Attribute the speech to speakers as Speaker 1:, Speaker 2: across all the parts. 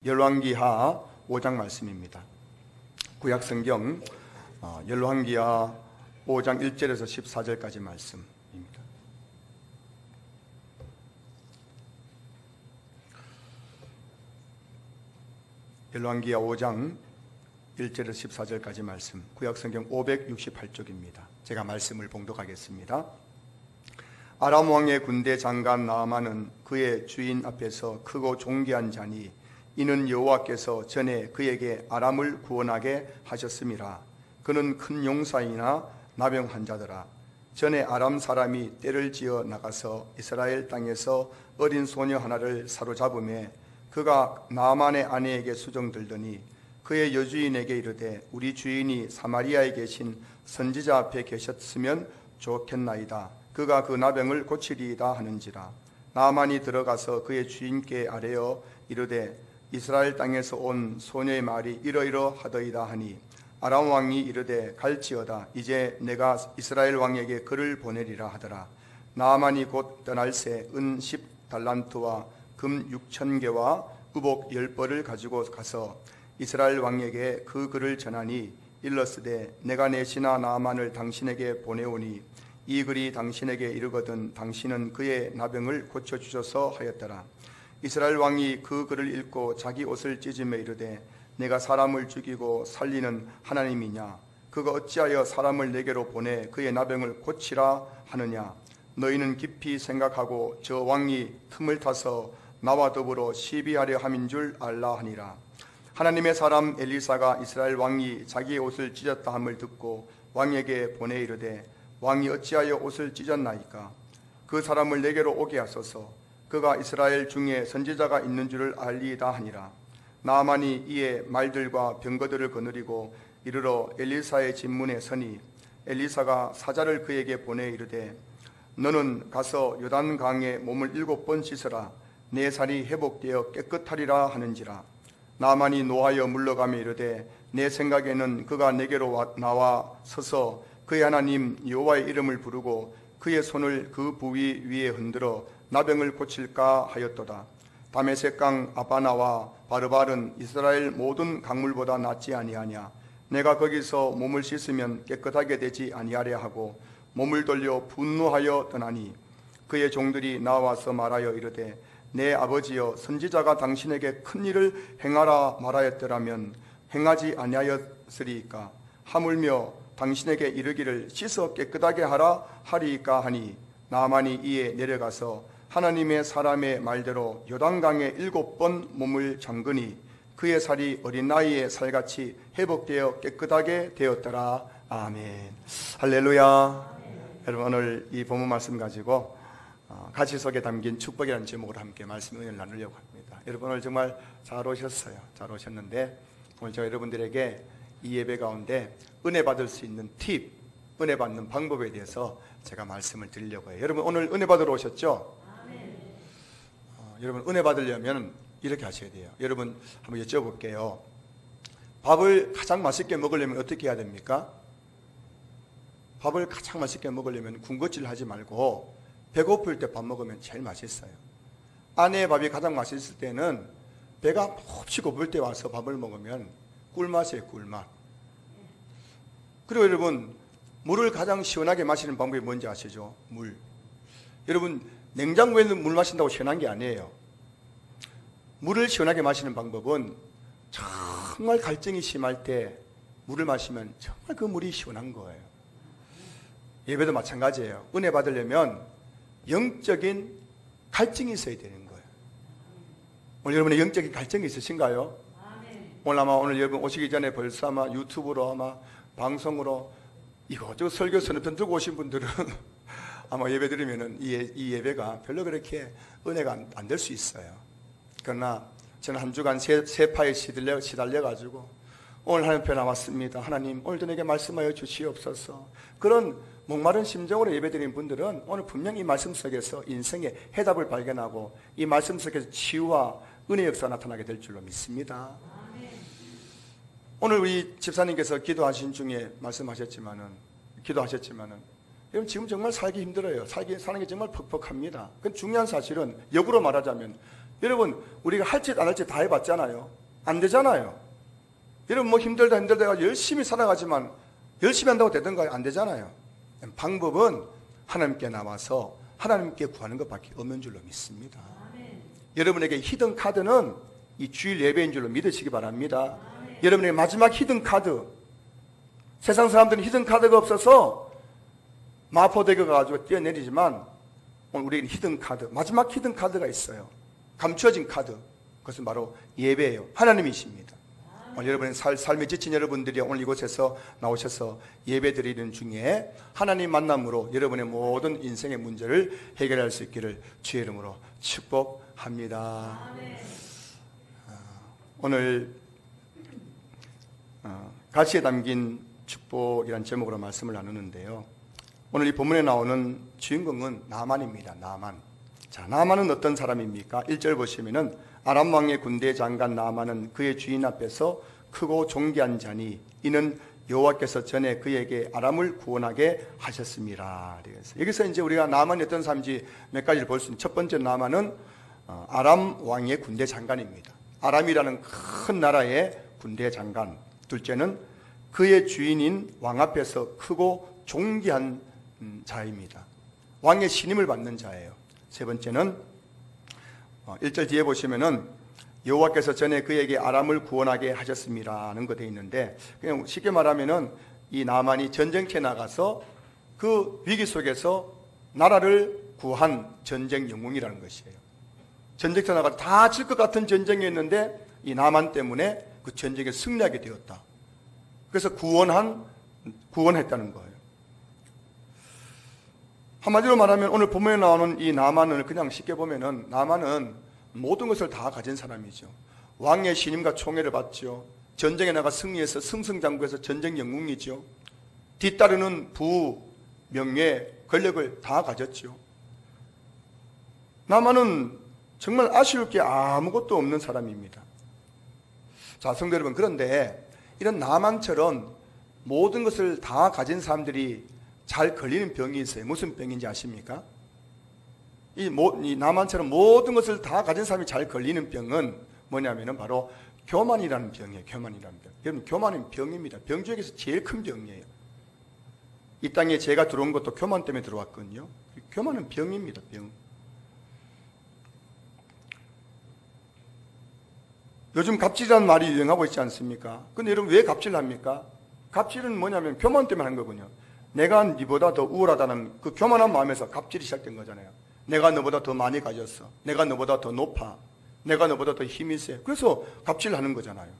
Speaker 1: 열왕기하 5장 말씀입니다. 구약성경 열왕기하 5장 1절에서 14절까지 말씀입니다. 열왕기하 5장 1절에서 14절까지 말씀, 구약성경 568쪽입니다. 제가 말씀을 봉독하겠습니다. 아람 왕의 군대 장관 나아만은 그의 주인 앞에서 크고 존귀한 자니 이는 여호와께서 전에 그에게 아람을 구원하게 하셨음이라. 그는 큰 용사이나 나병 환자더라. 전에 아람 사람이 떼를 지어 나가서 이스라엘 땅에서 어린 소녀 하나를 사로잡음에 그가 나아만의 아내에게 수정들더니 그의 여주인에게 이르되 우리 주인이 사마리아에 계신 선지자 앞에 계셨으면 좋겠나이다. 그가 그 나병을 고치리이다 하는지라. 나아만이 들어가서 그의 주인께 아뢰어 이르되 이스라엘 땅에서 온 소녀의 말이 이러이러하더이다 하니 아람 왕이 이르되 갈지어다. 이제 내가 이스라엘 왕에게 글을 보내리라 하더라. 나아만이 곧 떠날새 은 10달란트와 금 6,000개와 의복 10벌을 가지고 가서 이스라엘 왕에게 그 글을 전하니 일러스되 내가 내 신하 나아만을 당신에게 보내오니 이 글이 당신에게 이르거든 당신은 그의 나병을 고쳐주소서 하였더라. 이스라엘 왕이 그 글을 읽고 자기 옷을 찢으며 이르되 내가 사람을 죽이고 살리는 하나님이냐? 그가 어찌하여 사람을 내게로 보내 그의 나병을 고치라 하느냐? 너희는 깊이 생각하고 저 왕이 틈을 타서 나와 더불어 시비하려 함인 줄 알라 하니라. 하나님의 사람 엘리사가 이스라엘 왕이 자기의 옷을 찢었다 함을 듣고 왕에게 보내 이르되 왕이 어찌하여 옷을 찢었나이까? 그 사람을 내게로 오게 하소서. 그가 이스라엘 중에 선지자가 있는 줄을 알리이다 하니라. 나아만이 이에 말들과 병거들을 거느리고 이르러 엘리사의 집문에 서니 엘리사가 사자를 그에게 보내 이르되 너는 가서 요단강에 몸을 7번 씻으라. 내 살이 회복되어 깨끗하리라 하는지라. 나아만이 노하여 물러가며 이르되 내 생각에는 그가 내게로 나와 서서 그의 하나님 여호와의 이름을 부르고 그의 손을 그 부위 위에 흔들어 나병을 고칠까 하였도다. 다메섹강 아바나와 바르발은 이스라엘 모든 강물보다 낫지 아니하냐? 내가 거기서 몸을 씻으면 깨끗하게 되지 아니하려 하고 몸을 돌려 분노하여 떠나니 그의 종들이 나와서 말하여 이르되 내 아버지여 선지자가 당신에게 큰 일을 행하라 말하였더라면 행하지 아니하였으리이까? 하물며 당신에게 이르기를 씻어 깨끗하게 하라 하리이까 하니 나아만이 이에 내려가서 하나님의 사람의 말대로 요단강에 7번 몸을 잠그니 그의 살이 어린 나이에 살같이 회복되어 깨끗하게 되었더라. 아멘. 할렐루야. 아멘. 여러분 오늘 이 본문 말씀 가지고 가시 속에 담긴 축복이라는 제목으로 함께 말씀 은혜를 나누려고 합니다. 여러분 오늘 정말 잘 오셨어요. 잘 오셨는데 오늘 제가 여러분들에게 이 예배 가운데 은혜 받을 수 있는 팁, 은혜 받는 방법에 대해서 제가 말씀을 드리려고 해요. 여러분 오늘 은혜 받으러 오셨죠? 여러분 은혜 받으려면 이렇게 하셔야 돼요. 여러분 한번 여쭤볼게요. 밥을 가장 맛있게 먹으려면 어떻게 해야 됩니까? 밥을 가장 맛있게 먹으려면 군것질 하지 말고 배고플 때 밥 먹으면 제일 맛있어요. 아내의 밥이 가장 맛있을 때는 배가 몹시 고플 때 와서 밥을 먹으면 꿀맛이에요. 꿀맛. 그리고 여러분 물을 가장 시원하게 마시는 방법이 뭔지 아시죠? 물. 여러분 냉장고에 있는 물 마신다고 시원한 게 아니에요. 물을 시원하게 마시는 방법은 정말 갈증이 심할 때 물을 마시면 정말 그 물이 시원한 거예요. 예배도 마찬가지예요. 은혜 받으려면 영적인 갈증이 있어야 되는 거예요. 오늘 여러분의 영적인 갈증이 있으신가요? 오늘 아마 오늘 여러분 오시기 전에 벌써 아마 유튜브로 아마 방송으로 이것저것 설교 선언편 들고 오신 분들은 아마 예배 드리면은 이 예배가 별로 그렇게 은혜가 안 될 수 있어요. 그러나 저는 한 주간 세파에 시달려가지고 오늘 하나님 앞에 나왔습니다. 하나님 오늘도 내게 말씀하여 주시옵소서. 그런 목마른 심정으로 예배 드리는 분들은 오늘 분명히 이 말씀 속에서 인생의 해답을 발견하고 이 말씀 속에서 치유와 은혜 역사가 나타나게 될 줄로 믿습니다. 오늘 우리 집사님께서 기도하신 중에 기도하셨지만은 여러분 지금 정말 살기 힘들어요. 사는 게 정말 퍽퍽합니다. 그 중요한 사실은 역으로 말하자면 여러분, 우리가 할 짓 안 할 짓 다 해봤잖아요. 안 되잖아요. 여러분, 뭐 힘들다 해가 열심히 살아가지만 열심히 한다고 되던가요? 안 되잖아요. 방법은 하나님께 나와서 하나님께 구하는 것밖에 없는 줄로 믿습니다. 여러분에게 히든 카드는 이 주일 예배인 줄로 믿으시기 바랍니다. 여러분의 마지막 히든 카드, 세상 사람들은 히든 카드가 없어서 마포대교 가지고 뛰어내리지만 오늘 우리에게는 히든 카드, 마지막 히든 카드가 있어요. 감추어진 카드, 그것은 바로 예배예요. 하나님이십니다. 오늘 여러분의 삶에 지친 여러분들이 오늘 이곳에서 나오셔서 예배 드리는 중에 하나님 만남으로 여러분의 모든 인생의 문제를 해결할 수 있기를 주의 이름으로 축복합니다. 오늘 가시에 담긴 축복이란 제목으로 말씀을 나누는데요. 오늘 이 본문에 나오는 주인공은 나만입니다. 나만. 자, 나만은 어떤 사람입니까? 1절 보시면은 아람 왕의 군대 장관 나만은 그의 주인 앞에서 크고 존귀한 자니 이는 여호와께서 전에 그에게 아람을 구원하게 하셨습니다. 여기서 이제 우리가 나만이 어떤 사람인지 몇 가지를 볼 수 있는 첫 번째 나만은 아람 왕의 군대 장관입니다. 아람이라는 큰 나라의 군대 장관. 둘째는 그의 주인인 왕 앞에서 크고 존귀한 자입니다. 왕의 신임을 받는 자예요. 세 번째는 1절 뒤에 보시면은 여호와께서 전에 그에게 아람을 구원하게 하셨습니다는 거 되어 있는데, 그냥 쉽게 말하면은 이 나만이 전쟁터에 나가서 그 위기 속에서 나라를 구한 전쟁 영웅이라는 것이에요. 전쟁터에 나가서 다 질 것 같은 전쟁이었는데 이 나만 때문에 그 전쟁에 승리하게 되었다. 그래서 구원했다는 거예요. 한마디로 말하면 오늘 본문에 나오는 이 나만을 그냥 쉽게 보면은 나만은 모든 것을 다 가진 사람이죠. 왕의 신임과 총애를 받죠. 전쟁에 나가 승리해서 승승장구해서 전쟁 영웅이죠. 뒤따르는 부, 명예, 권력을 다 가졌죠. 나만은 정말 아쉬울 게 아무것도 없는 사람입니다. 자, 성도 여러분, 그런데 이런 나만처럼 모든 것을 다 가진 사람들이 잘 걸리는 병이 있어요. 무슨 병인지 아십니까? 이 나만처럼 모든 것을 다 가진 사람이 잘 걸리는 병은 뭐냐면은 바로 교만이라는 병이에요. 교만이라는 병. 여러분, 교만은 병입니다. 병 중에서 제일 큰 병이에요. 이 땅에 죄가 들어온 것도 교만 때문에 들어왔거든요. 교만은 병입니다. 병. 요즘 갑질이라는 말이 유행하고 있지 않습니까? 근데 여러분, 왜 갑질을 합니까? 갑질은 뭐냐면 교만 때문에 하는 거군요. 내가 니보다 더 우월하다는 그 교만한 마음에서 갑질이 시작된 거잖아요. 내가 너보다 더 많이 가졌어. 내가 너보다 더 높아. 내가 너보다 더 힘이 세. 그래서 갑질을 하는 거잖아요.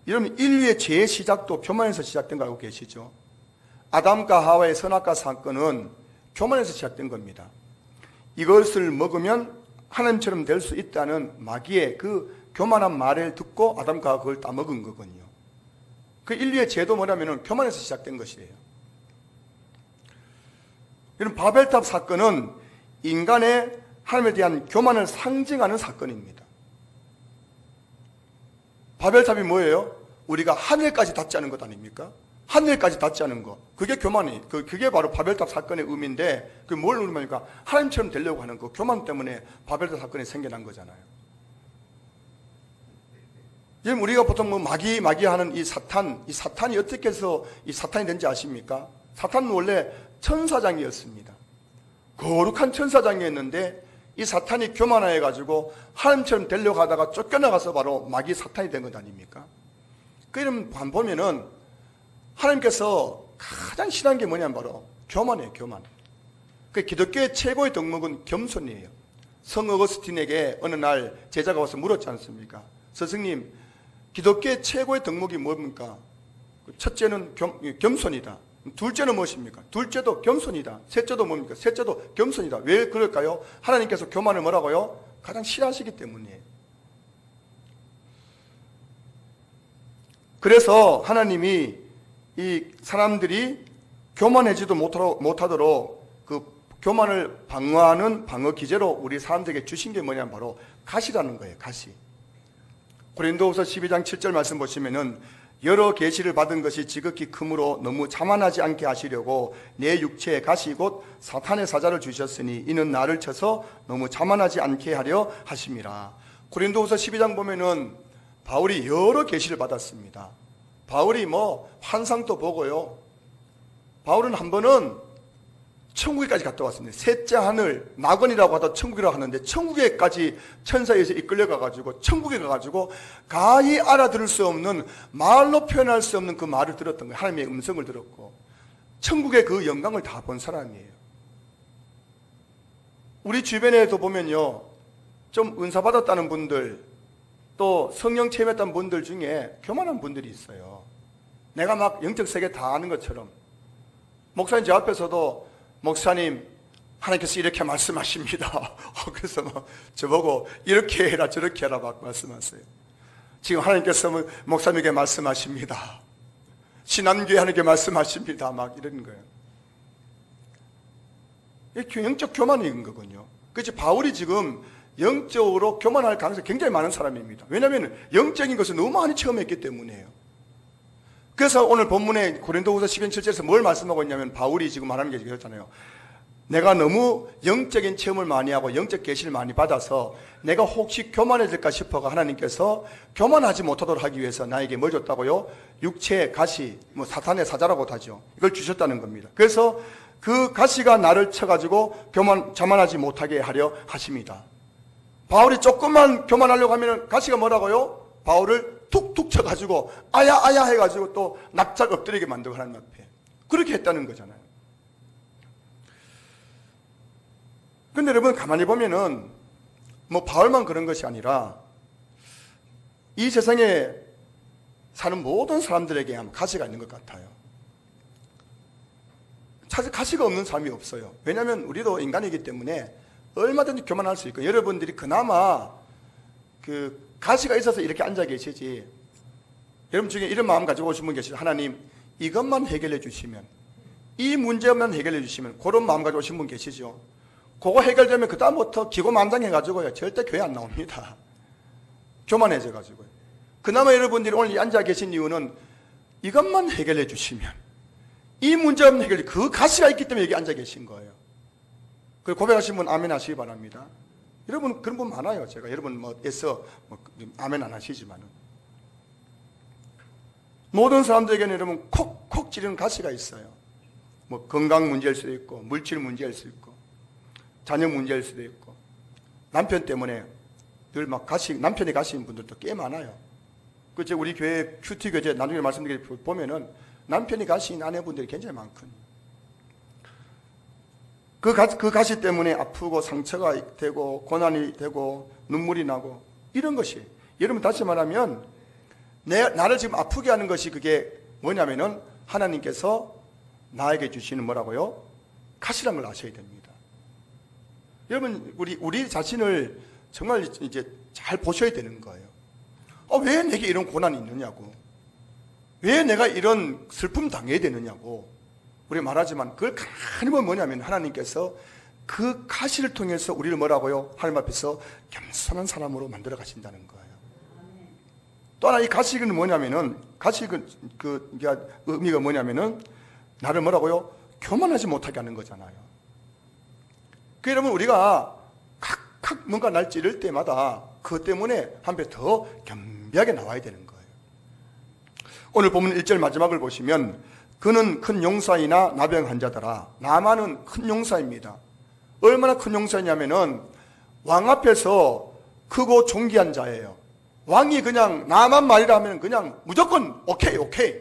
Speaker 1: 여러분, 인류의 죄의 시작도 교만에서 시작된 거 알고 계시죠? 아담과 하와의 선악과 사건은 교만에서 시작된 겁니다. 이것을 먹으면 하나님처럼 될 수 있다는 마귀의 그 교만한 말을 듣고 아담과 하와가 그걸 따먹은 거거든요. 그 인류의 죄도 뭐냐면 교만에서 시작된 것이에요. 이런 바벨탑 사건은 인간의 하나님에 대한 교만을 상징하는 사건입니다. 바벨탑이 뭐예요? 우리가 하늘까지 닿지 않은 것 아닙니까? 하늘까지 닿지 않은 것. 그게 교만이, 그게 바로 바벨탑 사건의 의미인데, 그게 뭘 의미합니까? 하나님처럼 되려고 하는 그 교만 때문에 바벨탑 사건이 생겨난 거잖아요. 지금 우리가 보통 뭐 마귀 하는 이 사탄이 어떻게 해서 이 사탄이 된지 아십니까? 사탄은 원래 천사장이었습니다. 거룩한 천사장이었는데 이 사탄이 교만해가지고 하나님처럼 되려고 하다가 쫓겨나가서 바로 마귀 사탄이 된 것 아닙니까? 그럼 보면은 하나님께서 가장 싫어하는 게 뭐냐면 바로 교만이에요. 교만. 그 기독교의 최고의 덕목은 겸손이에요. 성 어거스틴에게 어느 날 제자가 와서 물었지 않습니까? 스승님, 기독교의 최고의 덕목이 뭡니까? 첫째는 겸손이다. 둘째는 무엇입니까? 둘째도 겸손이다. 셋째도 뭡니까? 셋째도 겸손이다. 왜 그럴까요? 하나님께서 교만을 뭐라고요? 가장 싫어하시기 때문이에요. 그래서 하나님이 이 사람들이 교만해지도 못하도록 그 교만을 방어하는 방어 기제로 우리 사람들에게 주신 게 뭐냐면 바로 가시라는 거예요. 가시. 고린도후서 12장 7절 말씀 보시면은 여러 계시를 받은 것이 지극히 크므로 너무 자만하지 않게 하시려고 내 육체에 가시 곧 사탄의 사자를 주셨으니 이는 나를 쳐서 너무 자만하지 않게 하려 하심이라. 고린도후서 12장 보면은 바울이 여러 계시를 받았습니다. 바울이 환상도 보고요. 바울은 한 번은 천국에까지 갔다 왔습니다. 셋째 하늘, 낙원이라고 하다 천국이라고 하는데 천국에까지 천사에서 이끌려가 가지고 천국에 가가지고 가히 알아들을 수 없는, 말로 표현할 수 없는 그 말을 들었던 거예요. 하나님의 음성을 들었고 천국의 그 영광을 다 본 사람이에요. 우리 주변에도 보면요, 좀 은사 받았다는 분들, 또 성령 체험했다는 분들 중에 교만한 분들이 있어요. 내가 막 영적 세계 다 아는 것처럼. 목사님 제 앞에서도 목사님, 하나님께서 이렇게 말씀하십니다. 그래서 저보고 이렇게 해라 저렇게 해라 막 말씀하세요. 지금 하나님께서 목사님에게 말씀하십니다. 신안교회 하나님께 말씀하십니다. 막 이런 거예요. 이게 영적 교만인 거군요. 그렇지, 바울이 지금 영적으로 교만할 가능성이 굉장히 많은 사람입니다. 왜냐하면 영적인 것을 너무 많이 체험했기 때문에요. 그래서 오늘 본문에 고린도후서 12장 7절에서 뭘 말씀하고 있냐면, 바울이 지금 말하는 게 그렇잖아요. 내가 너무 영적인 체험을 많이 하고 영적 계시를 많이 받아서 내가 혹시 교만해질까 싶어가 하나님께서 교만하지 못하도록 하기 위해서 나에게 뭘 줬다고요? 육체의 가시, 사탄의 사자라고 하죠. 이걸 주셨다는 겁니다. 그래서 그 가시가 나를 쳐가지고 자만하지 못하게 하려 하십니다. 바울이 조금만 교만하려고 하면 가시가 뭐라고요? 바울을 툭툭 쳐가지고 아야 아야 해가지고 또 납작 엎드리게 만들고 하나님 앞에 그렇게 했다는 거잖아요. 근데 여러분 가만히 보면은 바울만 그런 것이 아니라 이 세상에 사는 모든 사람들에게 가시가 있는 것 같아요. 사실 가시가 없는 사람이 없어요. 왜냐하면 우리도 인간이기 때문에 얼마든지 교만할 수 있고, 여러분들이 그나마 그 가시가 있어서 이렇게 앉아 계시지, 여러분 중에 이런 마음 가지고 오신 분 계시죠? 하나님 이것만 해결해 주시면, 이 문제만 해결해 주시면, 그런 마음 가지고 오신 분 계시죠? 그거 해결되면 그 다음부터 기고만장해가지고요 절대 교회 안 나옵니다. 교만해져가지고요. 그나마 여러분들이 오늘 앉아 계신 이유는 이것만 해결해 주시면, 이 문제만 해결해, 그 가시가 있기 때문에 여기 앉아 계신 거예요. 그 고백하신 분 아멘 하시기 바랍니다. 여러분 그런 분 많아요. 제가 여러분 애써 아멘 안 하시지만은 모든 사람들에게는 여러분 콕콕 찌르는 가시가 있어요. 건강 문제일 수도 있고, 물질 문제일 수도 있고, 자녀 문제일 수도 있고, 남편 때문에 늘 남편이 가시는 분들도 꽤 많아요. 그제 우리 교회 큐티 교제 나중에 말씀드리게 보면은 남편이 가신 아내분들이 굉장히 많거든요. 그 가시 때문에 아프고 상처가 되고 고난이 되고 눈물이 나고 이런 것이, 여러분 다시 말하면 나를 지금 아프게 하는 것이 그게 뭐냐면은 하나님께서 나에게 주시는 뭐라고요? 가시란 걸 아셔야 됩니다. 여러분 우리 자신을 정말 이제 잘 보셔야 되는 거예요. 왜 내게 이런 고난이 있느냐고, 왜 내가 이런 슬픔 당해야 되느냐고 우리 말하지만, 그걸 가만히 보면 뭐냐면 하나님께서 그 가시를 통해서 우리를 뭐라고요? 하나님 앞에서 겸손한 사람으로 만들어 가신다는 거예요. 또 하나 이 가시는 뭐냐면은, 가시 그 의미가 뭐냐면은 나를 뭐라고요? 교만하지 못하게 하는 거잖아요. 그 여러분 우리가 각각 뭔가 날 찌를 때마다 그것 때문에 한 배 더 겸비하게 나와야 되는 거예요. 오늘 본문 1절 마지막을 보시면, 그는 큰 용사이나 나병 환자더라. 나만은 큰 용사입니다. 얼마나 큰 용사냐면은 왕 앞에서 크고 존귀한 자예요. 왕이 그냥 나만 말이라 하면 그냥 무조건 오케이.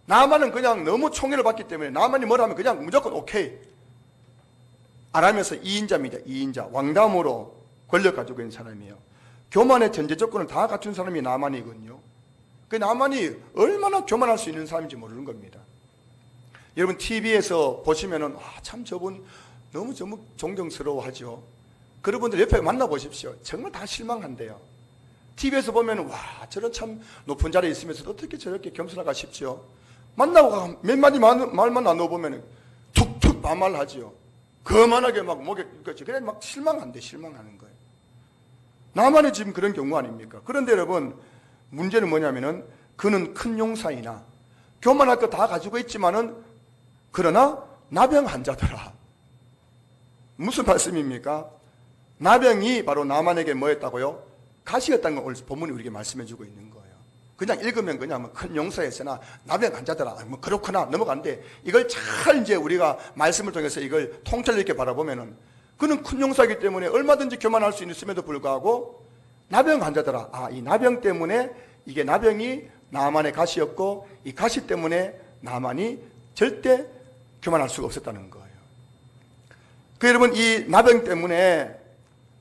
Speaker 1: 나만은 그냥 너무 총애를 받기 때문에 나만이 뭐라 하면 그냥 무조건 오케이. 아람에서 2인자입니다. 2인자. 왕담으로 권력 가지고 있는 사람이에요. 교만의 전제 조건을 다 갖춘 사람이 나만이거든요. 그 나만이 얼마나 교만할 수 있는 사람인지 모르는 겁니다. 여러분 TV에서 보시면은 참 저분 너무 존경스러워 하죠. 그런 분들 옆에 만나보십시오. 정말 다 실망한대요. TV에서 보면은 저런 참 높은 자리에 있으면서 어떻게 저렇게 겸손하가 싶죠. 만나고 몇 마디 말만 나눠보면은 툭툭 반말하지요. 거만하게 목에 그래 실망하는 거예요. 나만의 지금 그런 경우 아닙니까? 그런데 여러분 문제는 뭐냐면은 그는 큰 용사이나 교만할 거 다 가지고 있지만은 그러나 나병 환자더라. 무슨 말씀입니까? 나병이 바로 나만에게 뭐였다고요? 가시였다는 걸 오늘 본문이 우리에게 말씀해 주고 있는 거예요. 그냥 읽으면 그냥 뭐 큰 용사였으나 나병 환자더라. 뭐 그렇구나 넘어가는데 이걸 잘 이제 우리가 말씀을 통해서 이걸 통찰 있게 바라보면은 그는 큰 용사이기 때문에 얼마든지 교만할 수 있음에도 불구하고 나병 환자더라. 아, 이 나병 때문에 이게 나병이 나만의 가시였고 이 가시 때문에 나만이 절대 교만할 수가 없었다는 거예요. 그 여러분 이 나병 때문에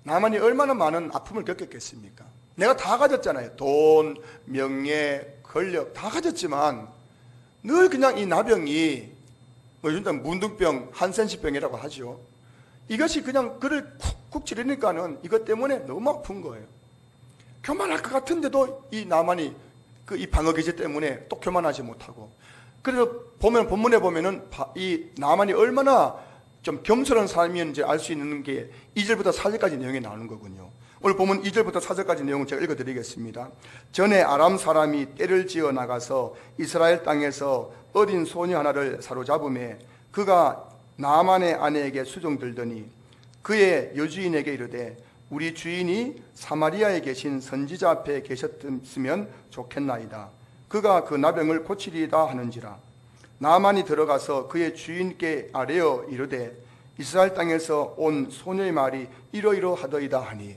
Speaker 1: 나만이 얼마나 많은 아픔을 겪었겠습니까? 내가 다 가졌잖아요. 돈, 명예, 권력 다 가졌지만 늘 그냥 이 나병이 뭐 요즘 문둥병, 한센시병이라고 하죠. 이것이 그냥 그를 쿡쿡 찌르니까는 이것 때문에 너무 아픈 거예요. 교만할 것 같은데도 이 나만이 이 방어 기제 때문에 또 교만하지 못하고. 그래서 보면 본문에 보면은 이 나만이 얼마나 좀 겸손한 사람이었는지 알 수 있는 게 2절부터 4절까지 내용이 나오는 거군요. 오늘 보면 2절부터 4절까지 내용을 제가 읽어드리겠습니다. 전에 아람 사람이 떼를 지어 나가서 이스라엘 땅에서 어린 소녀 하나를 사로잡음에 그가 나만의 아내에게 수종들더니 그의 여주인에게 이르되 우리 주인이 사마리아에 계신 선지자 앞에 계셨으면 좋겠나이다. 그가 그 나병을 고치리다 하는지라. 나만이 들어가서 그의 주인께 아뢰어 이르되 이스라엘 땅에서 온 소녀의 말이 이러이러하더이다 하니.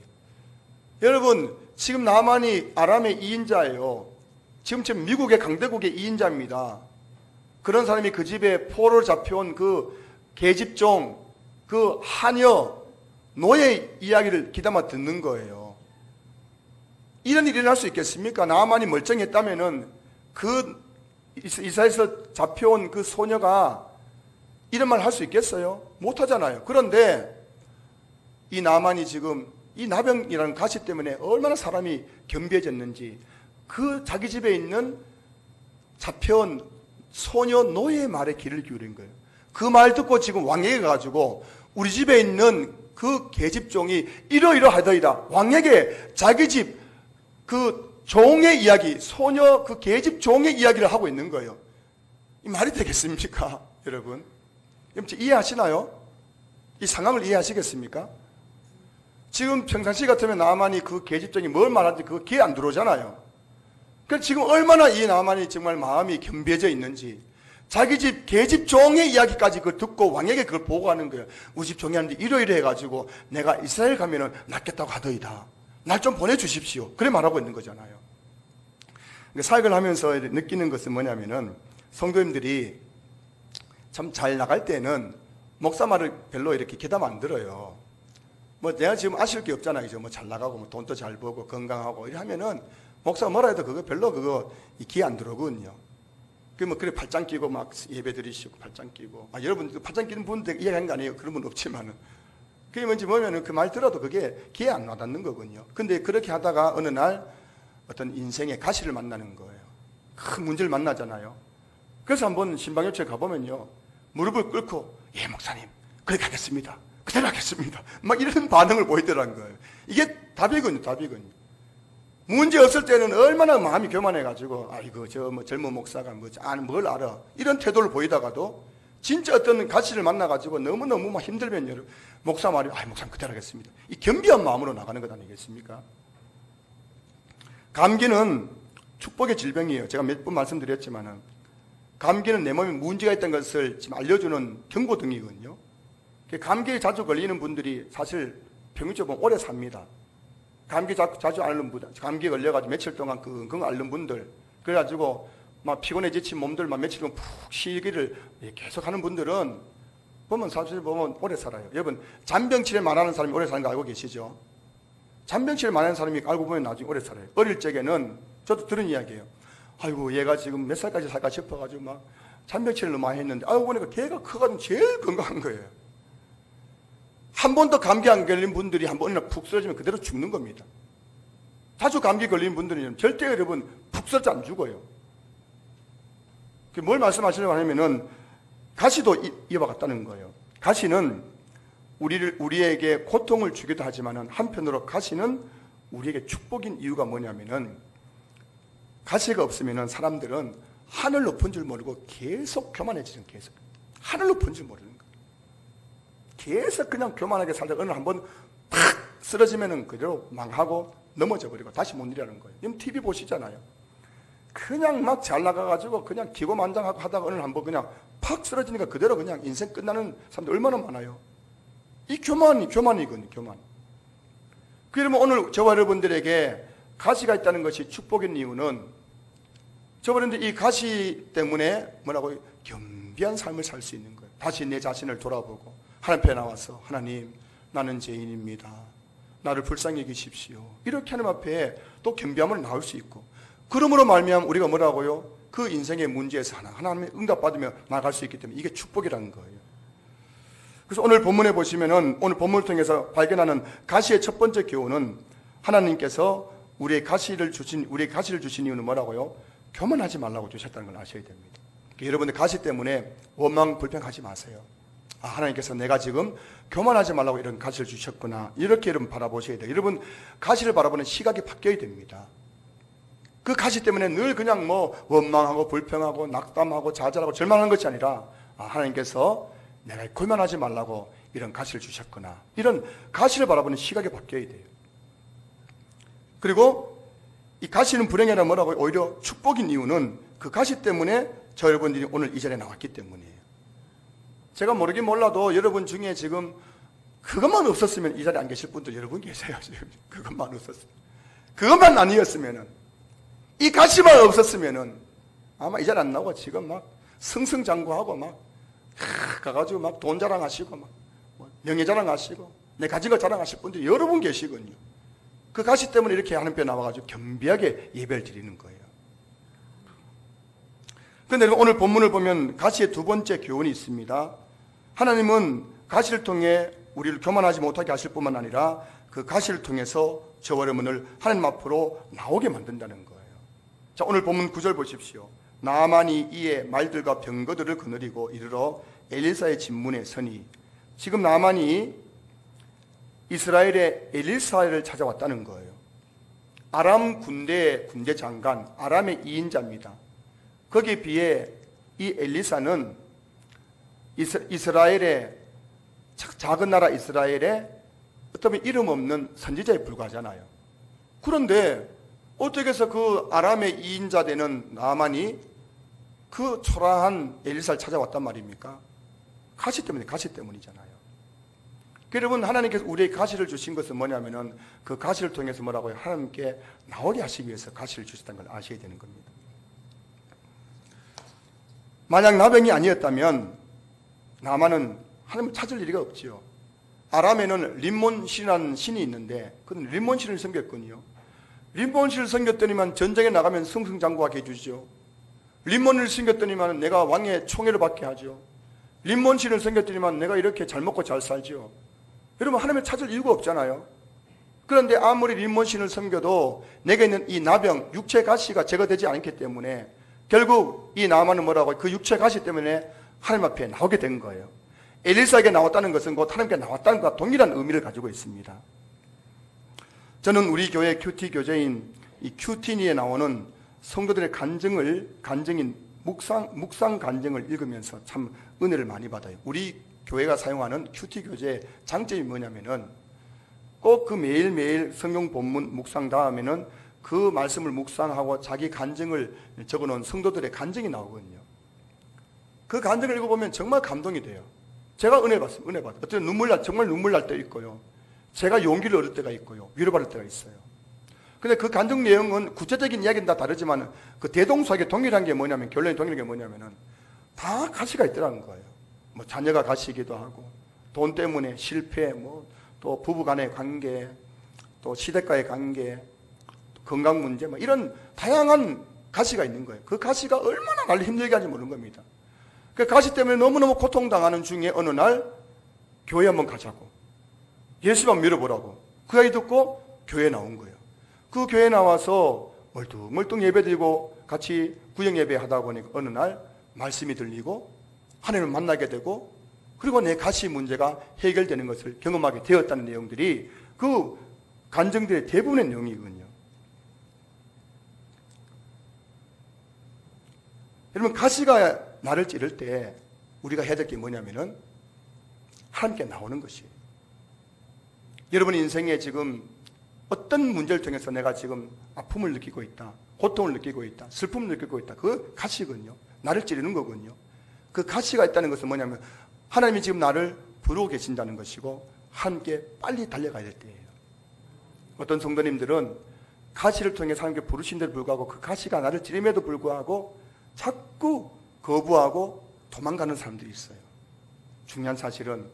Speaker 1: 여러분 지금 나만이 아람의 2인자예요. 지금 미국의 강대국의 2인자입니다. 그런 사람이 그 집에 포로로 잡혀온 그 계집종, 그 하녀, 노예 이야기를 귀담아 듣는 거예요. 이런 일이 일어날 수 있겠습니까? 나만이 멀쩡했다면은 그 이스라엘에서 잡혀온 그 소녀가 이런 말 할 수 있겠어요? 못하잖아요. 그런데 이 나만이 지금 이 나병이라는 가시 때문에 얼마나 사람이 겸비해졌는지 그 자기 집에 있는 잡혀온 소녀 노예의 말에 귀를 기울인 거예요. 그 말 듣고 지금 왕에게 가지고 우리 집에 있는 그 계집종이 이러이러하더이다. 왕에게 자기 집 그 종의 이야기, 소녀 그 계집 종의 이야기를 하고 있는 거예요. 이 말이 되겠습니까? 여러분 이해하시나요? 이 상황을 이해하시겠습니까? 지금 평상시 같으면 나만이 그 계집종이 뭘 말하는지 그거 귀에 안 들어오잖아요. 그래서 지금 얼마나 이 나만이 정말 마음이 겸비해져 있는지 자기 집 계집 종의 이야기까지 그걸 듣고 왕에게 그걸 보고하는 거예요. 우리 집 종이 하는데 이러이러 해가지고 내가 이스라엘 가면은 낫겠다고 하더이다. 날 좀 보내주십시오. 그래 말하고 있는 거잖아요. 사역을 하면서 느끼는 것은 뭐냐면은 성도님들이 참 잘 나갈 때는 목사 말을 별로 이렇게 귀담아 안 들어요. 뭐 내가 지금 아실 게 없잖아요. 뭐 잘 나가고 뭐 돈도 잘 벌고 건강하고 이래 하면은 목사가 뭐라 해도 그거 별로 그거 귀에 안 들어오거든요. 그래 팔짱 끼고 막 예배 드리시고 팔짱 끼고 여러분 팔짱 끼는 분들 이해하는 거 아니에요. 그런 분 없지만은 그게 뭔지 보면은 그 말 들어도 그게 귀에 안 와닿는 거거든요. 근데 그렇게 하다가 어느 날 어떤 인생의 가시를 만나는 거예요. 큰 문제를 만나잖아요. 그래서 한번 신방협체 가보면요 무릎을 꿇고 예 목사님 그렇게 하겠습니다. 그대로 하겠습니다. 막 이런 반응을 보이더라는 거예요. 이게 답이거든요. 답이거든요. 문제 없을 때는 얼마나 마음이 교만해가지고 아이고 저 뭐 젊은 목사가 뭘 알아 이런 태도를 보이다가도 진짜 어떤 가치를 만나가지고 너무너무 막 힘들면 목사 말이 목사님 그대로 하겠습니다. 이 겸비한 마음으로 나가는 것 아니겠습니까? 감기는 축복의 질병이에요. 제가 몇 번 말씀드렸지만은 감기는 내 몸에 문제가 있다는 것을 지금 알려주는 경고등이거든요. 감기에 자주 걸리는 분들이 사실 평균적으로 오래 삽니다. 감기 자주 앓는 분, 감기 걸려가지고 며칠 동안 끙끙 앓는 분들, 그래가지고 막 피곤해 지친 몸들 막 며칠 동안 푹 쉬기를 계속 하는 분들은 사실 보면 오래 살아요. 여러분, 잔병치레 말하는 사람이 오래 사는 거 알고 계시죠? 잔병치레 말하는 사람이 알고 보면 나중에 오래 살아요. 어릴 적에는 저도 들은 이야기예요. 아이고, 얘가 지금 몇 살까지 살까 싶어가지고 막 잔병치레를 많이 했는데, 알고 보니까 걔가 커가지고 제일 건강한 거예요. 한 번도 감기 안 걸린 분들이 한 번이나 푹 쓰러지면 그대로 죽는 겁니다. 자주 감기 걸린 분들은 절대 여러분 푹 쓰러져 안 죽어요. 뭘 말씀하시려고 하냐면은 가시도 이와 같다는 거예요. 가시는 우리에게 고통을 주기도 하지만은 한편으로 가시는 우리에게 축복인 이유가 뭐냐면은 가시가 없으면 사람들은 하늘 높은 줄 모르고 계속 교만해지는, 계속 하늘 높은 줄 모르는 거예요. 계속 그냥 교만하게 살다가 어느 한번 팍 쓰러지면은 그대로 망하고 넘어져 버리고 다시 못 일어나는 거예요. 지금 TV 보시잖아요. 그냥 막 잘 나가가지고 그냥 기고만장하고 하다가 어느 한번 그냥 팍 쓰러지니까 그대로 그냥 인생 끝나는 사람들 얼마나 많아요. 이 교만이거든요, 교만. 그러면 오늘 저와 여러분들에게 가시가 있다는 것이 축복인 이유는, 저번에 이 가시 때문에 뭐라고, 겸비한 삶을 살 수 있는 거예요. 다시 내 자신을 돌아보고 하나님 앞에 나와서, 하나님, 나는 죄인입니다. 나를 불쌍히 여기십시오. 이렇게 하나님 앞에 또 겸비함을 나올 수 있고, 그러므로 말미암아 우리가 뭐라고요? 그 인생의 문제에서 하나님의 응답받으며 나갈 수 있기 때문에 이게 축복이라는 거예요. 그래서 오늘 본문에 보시면은, 오늘 본문을 통해서 발견하는 가시의 첫 번째 교훈은, 하나님께서 우리의 가시를 주신 이유는 뭐라고요? 교만하지 말라고 주셨다는 걸 아셔야 됩니다. 여러분들 가시 때문에 원망 불평하지 마세요. 아, 하나님께서 내가 지금 교만하지 말라고 이런 가시를 주셨구나, 이렇게 여러분 바라보셔야 돼요. 여러분 가시를 바라보는 시각이 바뀌어야 됩니다. 그 가시 때문에 늘 그냥 뭐 원망하고 불평하고 낙담하고 좌절하고 절망하는 것이 아니라, 아, 하나님께서 내가 교만하지 말라고 이런 가시를 주셨구나, 이런 가시를 바라보는 시각이 바뀌어야 돼요. 그리고 이 가시는 불행이 아니라 뭐라고, 오히려 축복인 이유는 그 가시 때문에 저 여러분들이 오늘 이 자리에 나왔기 때문이에요. 제가 모르긴 몰라도 여러분 중에 지금 그것만 없었으면 이 자리에 안 계실 분들 여러분 계세요. 지금 그것만 없었으면, 그것만 아니었으면은, 이 가시만 없었으면은 아마 이 자리에 안 나오고 지금 막 승승장구하고 막 가가지고 막 돈 자랑하시고 막 명예 자랑하시고 내 가진 거 자랑하실 분들이 여러 분 계시거든요. 그 가시 때문에 이렇게 하나님 앞에 나와가지고 겸비하게 예배를 드리는 거예요. 그런데 오늘 본문을 보면 가시의 두 번째 교훈이 있습니다. 하나님은 가시를 통해 우리를 교만하지 못하게 하실 뿐만 아니라 그 가시를 통해서 저와 여러분을 하나님 앞으로 나오게 만든다는 거예요. 자, 오늘 본문 9절 보십시오. 나아만이 이에 말들과 병거들을 거느리고 이르러 엘리사의 진문에 서니, 지금 나아만이 이스라엘의 엘리사를 찾아왔다는 거예요. 아람 군대 장관, 아람의 2인자입니다. 거기에 비해 이 엘리사는 이스라엘의 작은 나라 이스라엘의 어쩌면 이름 없는 선지자에 불과하잖아요. 그런데 어떻게 해서 그 아람의 2인자 되는 나아만이 그 초라한 엘리사를 찾아왔단 말입니까? 가시 때문이잖아요. 여러분, 하나님께서 우리에게 가시를 주신 것은 뭐냐면은 그 가시를 통해서 뭐라고요? 하나님께 나오게 하시기 위해서 가시를 주셨다는 걸 아셔야 되는 겁니다. 만약 나병이 아니었다면 나만은 하나님을 찾을 일이 없지요. 아람에는 림몬신이라는 신이 있는데 그는 림몬신을 섬겼거든요. 림몬신을 섬겼더니만 전쟁에 나가면 승승장구하게 해주죠. 림몬을 섬겼더니만 내가 왕의 총애를 받게 하죠. 림몬신을 섬겼더니만 내가 이렇게 잘 먹고 잘 살죠. 여러분, 하나님을 찾을 이유가 없잖아요. 그런데 아무리 림몬신을 섬겨도 내게 있는 이 나병, 육체 가시가 제거되지 않기 때문에 결국 이 나아만은 뭐라고, 그 육체 가시 때문에 하나님 앞에 나오게 된 거예요. 엘리사에게 나왔다는 것은 곧 하나님께 나왔다는 것과 동일한 의미를 가지고 있습니다. 저는 우리 교회 큐티 교재인 이 큐티니에 나오는 성도들의 간증인 묵상 간증을 읽으면서 참 은혜를 많이 받아요. 우리 교회가 사용하는 큐티 교재의 장점이 뭐냐면은 꼭 그 매일매일 성경 본문 묵상 다음에는 그 말씀을 묵상하고 자기 간증을 적어놓은 성도들의 간증이 나오거든요. 그 간증을 읽어보면 정말 감동이 돼요. 제가 은혜 받습니다. 어떤 정말 눈물 날 때 있고요. 제가 용기를 얻을 때가 있고요. 위로받을 때가 있어요. 근데 그 간증 내용은 구체적인 이야기는 다 다르지만 그 대동소하게 동일한 게 뭐냐면, 결론이 동일한 게 뭐냐면은 다 가시가 있더라는 거예요. 뭐 자녀가 가시기도 하고, 돈 때문에 실패, 뭐 또 부부 간의 관계, 또 시댁과의 관계, 건강 문제, 뭐 이런 다양한 가시가 있는 거예요. 그 가시가 얼마나 나를 힘들게 하는지 모르는 겁니다. 그 가시 때문에 너무너무 고통당하는 중에 어느 날 교회 한번 가자고, 예수 한번 믿어보라고 그 이야기 듣고 교회에 나온 거예요. 그 교회에 나와서 멀뚱멀뚱 예배드리고 같이 구역 예배 하다 보니까 어느 날 말씀이 들리고 하나님을 만나게 되고, 그리고 내 가시 문제가 해결되는 것을 경험하게 되었다는 내용들이 그 간증들의 대부분의 내용이거든요. 여러분, 가시가 나를 찌를 때 우리가 해야 될 게 뭐냐면은 하나님께 나오는 것이에요. 여러분 인생에 지금 어떤 문제를 통해서 내가 지금 아픔을 느끼고 있다, 고통을 느끼고 있다, 슬픔을 느끼고 있다, 그 가시군요. 나를 찌르는 거군요. 그 가시가 있다는 것은 뭐냐면 하나님이 지금 나를 부르고 계신다는 것이고 함께 빨리 달려가야 될 때예요. 어떤 성도님들은 가시를 통해서 하나님께 부르신데도 불구하고 그 가시가 나를 찌름에도 불구하고 자꾸 거부하고 도망가는 사람들이 있어요. 중요한 사실은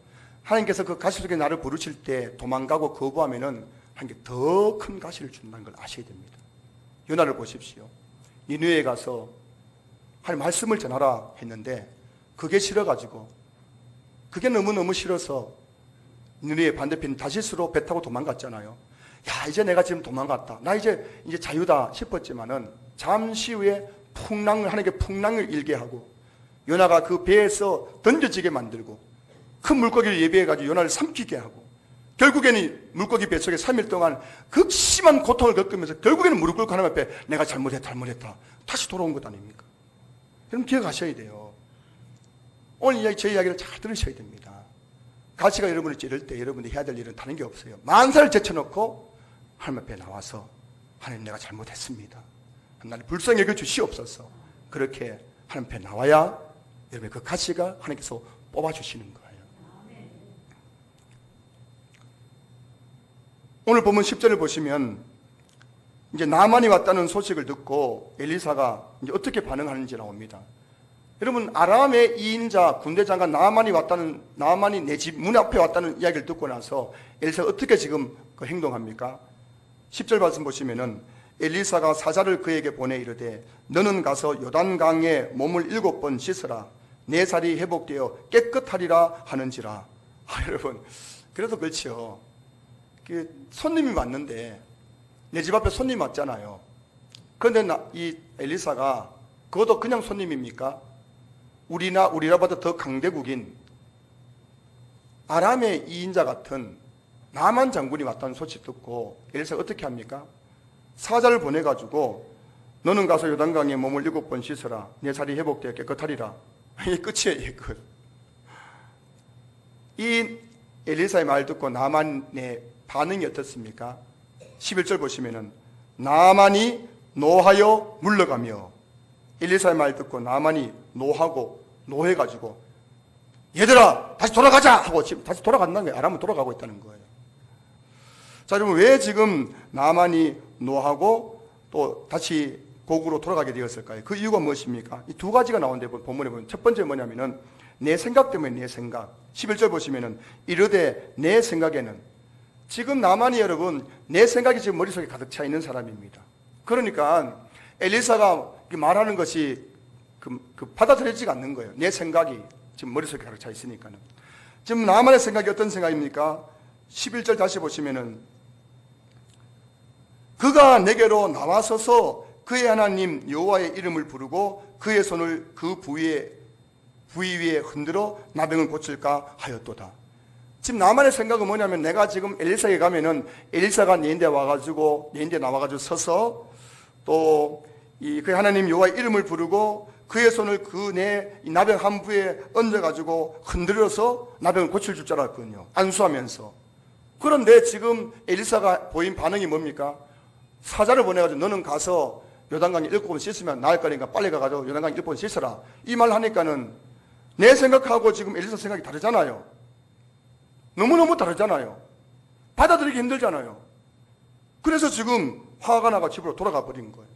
Speaker 1: 하나님께서 그 가시 속에 나를 부르실 때 도망가고 거부하면은 하나님께 더 큰 가시를 준다는 걸 아셔야 됩니다. 요나를 보십시오. 니느웨에 가서 하나님 말씀을 전하라 했는데 그게 싫어가지고, 그게 너무너무 싫어서 니느웨 반대편 다시스로 배 타고 도망갔잖아요. 야, 이제 내가 지금 도망갔다, 나 이제 자유다 싶었지만은 잠시 후에 하나님께 풍랑을 일게 하고 요나가 그 배에서 던져지게 만들고 큰 물고기를 예비해가지고 요나를 삼키게 하고 결국에는 물고기 뱃속에 3일 동안 극심한 고통을 겪으면서 결국에는 무릎 꿇고 하나님 앞에 내가 잘못했다 다시 돌아온 것 아닙니까? 여러분 기억하셔야 돼요. 오늘 제 이야기를 잘 들으셔야 됩니다. 가시가 여러분을 찌를 때 여러분이 해야 될 일은 다른 게 없어요. 만사를 제쳐놓고 하나님 앞에 나와서 하나님 내가 잘못했습니다, 나를 불쌍히 여겨 주시옵소서, 그렇게 하나님 앞에 나와야 여러분의 그 가시가 하나님께서 뽑아주시는 거예요. 오늘 본문 10절을 보시면 이제 나만이 왔다는 소식을 듣고 엘리사가 이제 어떻게 반응하는지 나옵니다. 여러분, 아람의 2인자 군대 장관 나만이 내 집 문 앞에 왔다는 이야기를 듣고 나서 엘리사가 어떻게 지금 그 행동합니까? 10절 말씀 보시면은 엘리사가 사자를 그에게 보내 이르되 너는 가서 요단강에 몸을 7번 씻으라, 내 살이 회복되어 깨끗하리라 하는지라. 여러분, 그래도 그렇죠. 손님이 왔는데 내 집 앞에 손님이 왔잖아요. 그런데 이 엘리사가 그것도 그냥 손님입니까? 우리나라보다 더 강대국인 아람의 2인자 같은 나만 장군이 왔다는 소식 듣고 엘리사가 어떻게 합니까? 사자를 보내가지고 너는 가서 요단강에 몸을 7번 씻어라, 내 살이 회복되어 깨끗하리라. 이게 끝이에요. 이게 끝. 이 엘리사의 말 듣고 나만의 반응이 어떻습니까? 11절 보시면은 나만이 노하여 물러가며, 엘리사의 말 듣고 나만이 노해가지고 얘들아 다시 돌아가자 하고 지금 다시 돌아간다는 거예요. 아람은 돌아가고 있다는 거예요. 자, 여러분, 왜 지금 나만이 노하고 또 다시 고국으로 돌아가게 되었을까요? 그 이유가 무엇입니까? 이 두 가지가 나오는데 본문에 보면 첫 번째 뭐냐면은 내 생각 때문에, 내 생각. 11절 보시면은 이르되 내 생각에는, 지금 나만이 여러분 내 생각이 지금 머릿속에 가득 차 있는 사람입니다. 그러니까 엘리사가 말하는 것이 받아들여지지가 않는 거예요. 내 생각이 지금 머릿속에 가득 차 있으니까는. 지금 나만의 생각이 어떤 생각입니까? 11절 다시 보시면은 그가 내게로 나와서서 그의 하나님 여호와의 이름을 부르고 그의 손을 그 부위 위에 흔들어 나병을 고칠까 하였도다. 지금 나만의 생각은 뭐냐면 내가 지금 엘리사에게 가면은 엘리사가 내 인데 나와가지고 서서 또 그의 하나님 여호와의 이름을 부르고 그의 손을 그 내 나병 한 부에 얹어가지고 흔들어서 나병을 고칠 줄 알았거든요. 안수하면서. 그런데 지금 엘리사가 보인 반응이 뭡니까? 사자를 보내가지고 너는 가서 요단강에 7번 씻으면 나을 거니까 빨리 가가지고 요단강에 7번 씻어라. 이 말 하니까는 내 생각하고 지금 엘리사 생각이 다르잖아요. 너무너무 다르잖아요. 받아들이기 힘들잖아요. 그래서 지금 화가 나가 집으로 돌아가 버린 거예요.